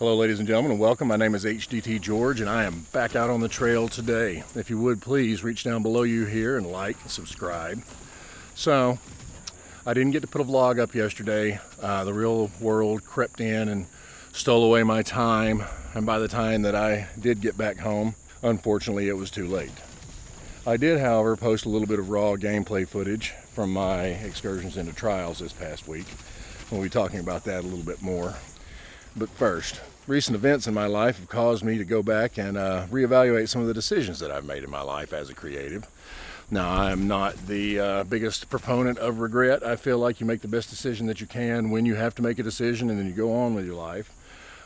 Hello ladies and gentlemen, and welcome. My name is HDT George and I am back out on the trail today. If you would please reach down below you here and like and subscribe. So, I didn't get to put a vlog up yesterday. The real world crept in and stole away my time, and by the time that I did get back home, unfortunately it was too late. I did, however, post a little bit of raw gameplay footage from my excursions into trials this past week. We'll be talking about that a little bit more. But first, recent events in my life have caused me to go back and reevaluate some of the decisions that I've made in my life as a creative. Now, I'm not the biggest proponent of regret. I feel like you make the best decision that you can when you have to make a decision, and then you go on with your life.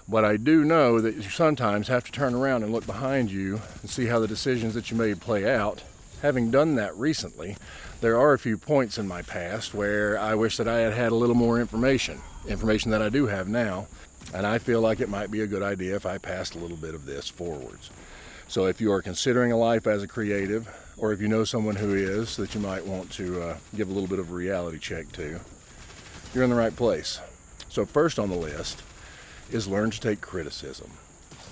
But I do know that you sometimes have to turn around and look behind you and see how the decisions that you made play out. Having done that recently, there are a few points in my past where I wish that I had had a little more information that I do have now. And I feel like it might be a good idea if I passed a little bit of this forwards. So if you are considering a life as a creative, or if you know someone who is that you might want to give a little bit of a reality check to, you're in the right place. So first on the list is learn to take criticism.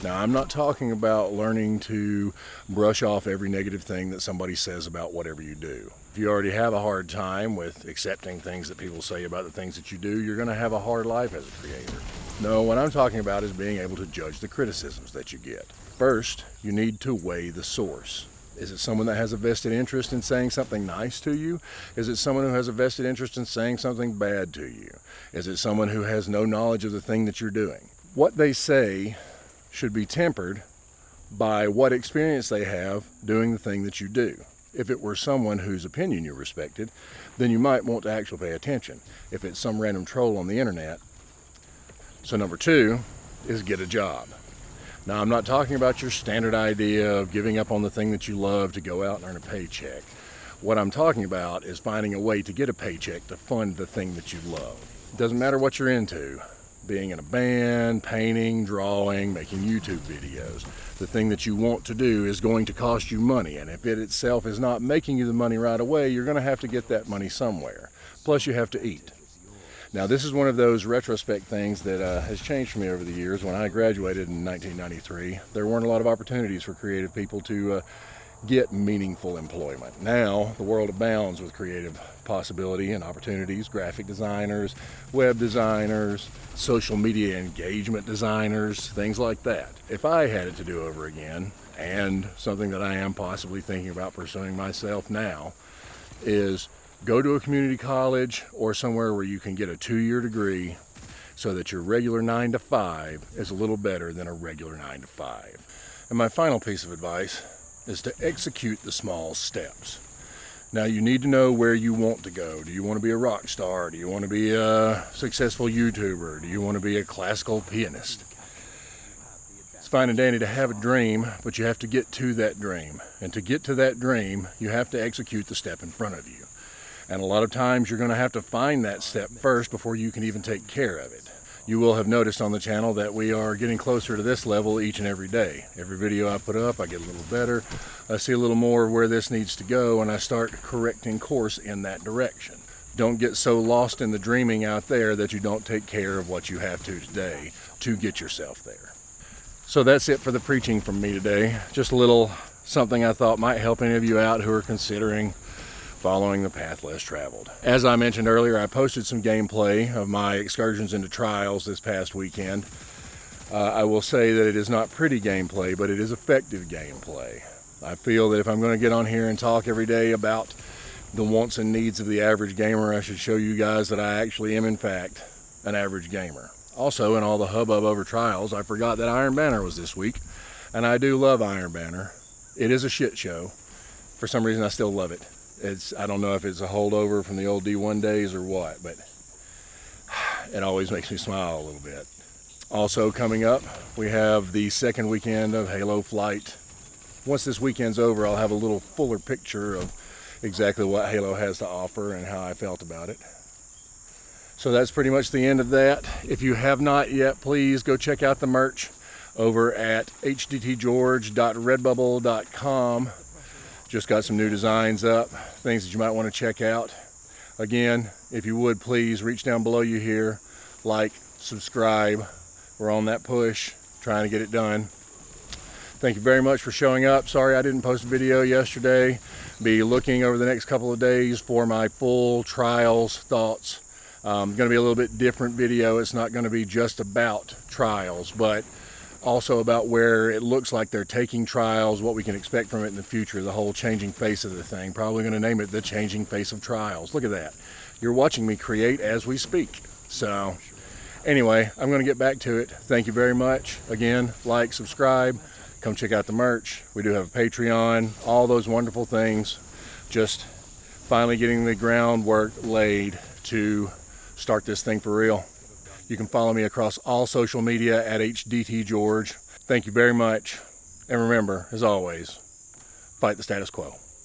Now, I'm not talking about learning to brush off every negative thing that somebody says about whatever you do. If you already have a hard time with accepting things that people say about the things that you do, you're going to have a hard life as a creator. No, what I'm talking about is being able to judge the criticisms that you get. First, you need to weigh the source. Is it someone that has a vested interest in saying something nice to you? Is it someone who has a vested interest in saying something bad to you? Is it someone who has no knowledge of the thing that you're doing? What they say should be tempered by what experience they have doing the thing that you do. If it were someone whose opinion you respected, then you might want to actually pay attention. If it's some random troll on the internet. So number two is get a job. Now, I'm not talking about your standard idea of giving up on the thing that you love to go out and earn a paycheck. What I'm talking about is finding a way to get a paycheck to fund the thing that you love. It doesn't matter what you're into. Being in a band, painting, drawing, making YouTube videos. The thing that you want to do is going to cost you money, and if it itself is not making you the money right away, you're going to have to get that money somewhere. Plus, you have to eat. Now, this is one of those retrospect things that has changed for me over the years. When I graduated in 1993, there weren't a lot of opportunities for creative people to get meaningful employment. Now, the world abounds with creative possibility and opportunities. Graphic designers, web designers, social media engagement designers, things like that. If I had it to do over again, and something that I am possibly thinking about pursuing myself now, is go to a community college or somewhere where you can get a 2-year degree so that your regular 9 to 5 is a little better than a regular 9 to 5. And my final piece of advice is to execute the small steps. Now, you need to know where you want to go. Do you want to be a rock star? Do you want to be a successful YouTuber? Do you want to be a classical pianist? It's fine and dandy to have a dream, but you have to get to that dream. And to get to that dream, you have to execute the step in front of you. And a lot of times you're going to have to find that step first before you can even take care of it. You will have noticed on the channel that we are getting closer to this level each and every day. Every video I put up, I get a little better. I see a little more of where this needs to go, and I start correcting course in that direction. Don't get so lost in the dreaming out there that you don't take care of what you have to today to get yourself there. So that's it for the preaching from me today. Just a little something I thought might help any of you out who are considering following the path less traveled. As I mentioned earlier, I posted some gameplay of my excursions into trials this past weekend. I will say that it is not pretty gameplay, but it is effective gameplay. I feel that if I'm going to get on here and talk every day about the wants and needs of the average gamer, I should show you guys that I actually am, in fact, an average gamer. Also, in all the hubbub over trials, I forgot that Iron Banner was this week, and I do love Iron Banner. It is a shit show. For some reason, I still love it. I don't know if it's a holdover from the old D1 days or what, but it always makes me smile a little bit. Also coming up, we have the second weekend of Halo Flight. Once this weekend's over, I'll have a little fuller picture of exactly what Halo has to offer and how I felt about it. So that's pretty much the end of that. If you have not yet, please go check out the merch over at hdtgeorge.redbubble.com. Just got some new designs up, things that you might want to check out. Again, if you would please reach down below you here, like, subscribe, We're on that push, trying to get it done. Thank you very much for showing up. Sorry I didn't post a video yesterday. Be looking over the next couple of days for my full trials thoughts. Going to be a little bit different video. It's not going to be just about trials, but also about where it looks like they're taking trials, what we can expect from it in the future, the whole changing face of the thing. Probably going to name it the changing face of trials. Look at that. You're watching me create as we speak. So anyway, I'm going to get back to it. Thank you very much. Again, like, subscribe. Come check out the merch. We do have a Patreon, all those wonderful things. Just finally getting the groundwork laid to start this thing for real. You can follow me across all social media at HDTGeorge. Thank you very much. And remember, as always, fight the status quo.